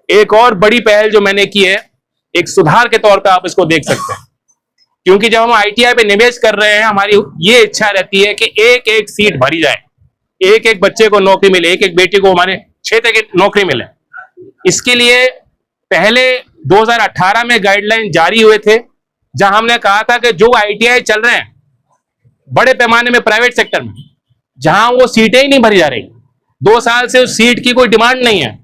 एक और बड़ी पहल जो मैंने की है, एक सुधार के तौर पे आप इसको देख सकते हैं, क्योंकि जब हम आईटीआई पे निवेश कर रहे हैं, हमारी ये इच्छा रहती है कि एक एक सीट भरी जाए, एक एक बच्चे को नौकरी मिले, एक एक बेटी को हमारे क्षेत्र की नौकरी मिले। इसके लिए पहले 2018 में गाइडलाइन जारी हुए थे, जहां हमने कहा था कि जो आईटीआई चल रहे हैं बड़े पैमाने में प्राइवेट सेक्टर में, जहां वो सीटें ही नहीं भरी जा रही, 2 साल से उस सीट की कोई डिमांड नहीं है,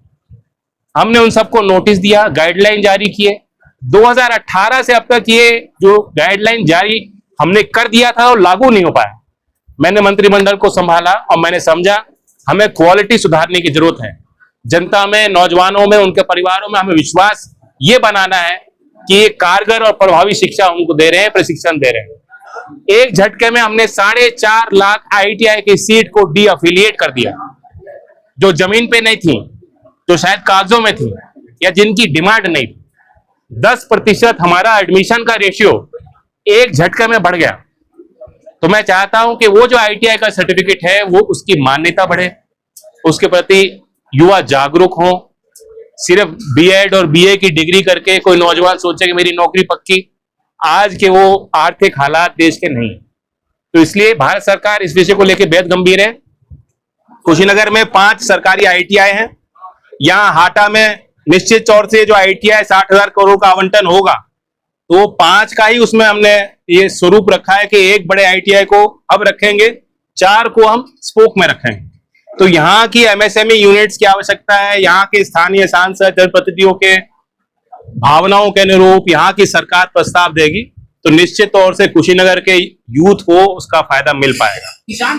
हमने उन सबको नोटिस दिया, गाइडलाइन जारी किए। 2018 से अब तक ये जो गाइडलाइन जारी हमने कर दिया था वो लागू नहीं हो पाया। मैंने मंत्रिमंडल को संभाला और मैंने समझा हमें क्वालिटी सुधारने की जरूरत है। जनता में, नौजवानों में, उनके परिवारों में हमें विश्वास ये बनाना है कि ये कारगर और प्रभावी शिक्षा उनको दे रहे हैं, प्रशिक्षण दे रहे हैं। एक झटके में हमने 4.5 लाख आईटीआई की सीट को डी अफिलिएट कर दिया, जो जमीन पे नहीं थी, जो शायद कागजों में थी या जिनकी डिमांड नहीं थी। 10% हमारा एडमिशन का रेशियो एक झटके में बढ़ गया। तो मैं चाहता हूं कि वो जो आईटीआई का सर्टिफिकेट है वो उसकी मान्यता बढ़े, उसके प्रति युवा जागरूक हो। सिर्फ बीएड और बीए की डिग्री करके कोई नौजवान सोचे कि मेरी नौकरी पक्की, आज के वो आर्थिक हालात देश के नहीं। तो इसलिए भारत सरकार इस विषय को लेकर बेहद गंभीर है। कुशीनगर में 5 सरकारी आईटीआई हैं। यहाँ हाटा में निश्चित तौर से जो आईटीआई 60,000 करोड़ का आवंटन होगा, तो 5 का ही उसमें हमने ये स्वरूप रखा है कि एक बड़े आईटीआई को अब रखेंगे, 4 को हम स्पोक में रखेंगे। तो यहाँ की एमएसएमई यूनिट्स की आवश्यकता है, यहाँ के स्थानीय सांसद जनप्रतिनिधियों के भावनाओं के अनुरूप यहाँ की सरकार प्रस्ताव देगी, तो निश्चित तौर से कुशीनगर के यूथ को उसका फायदा मिल पाएगा।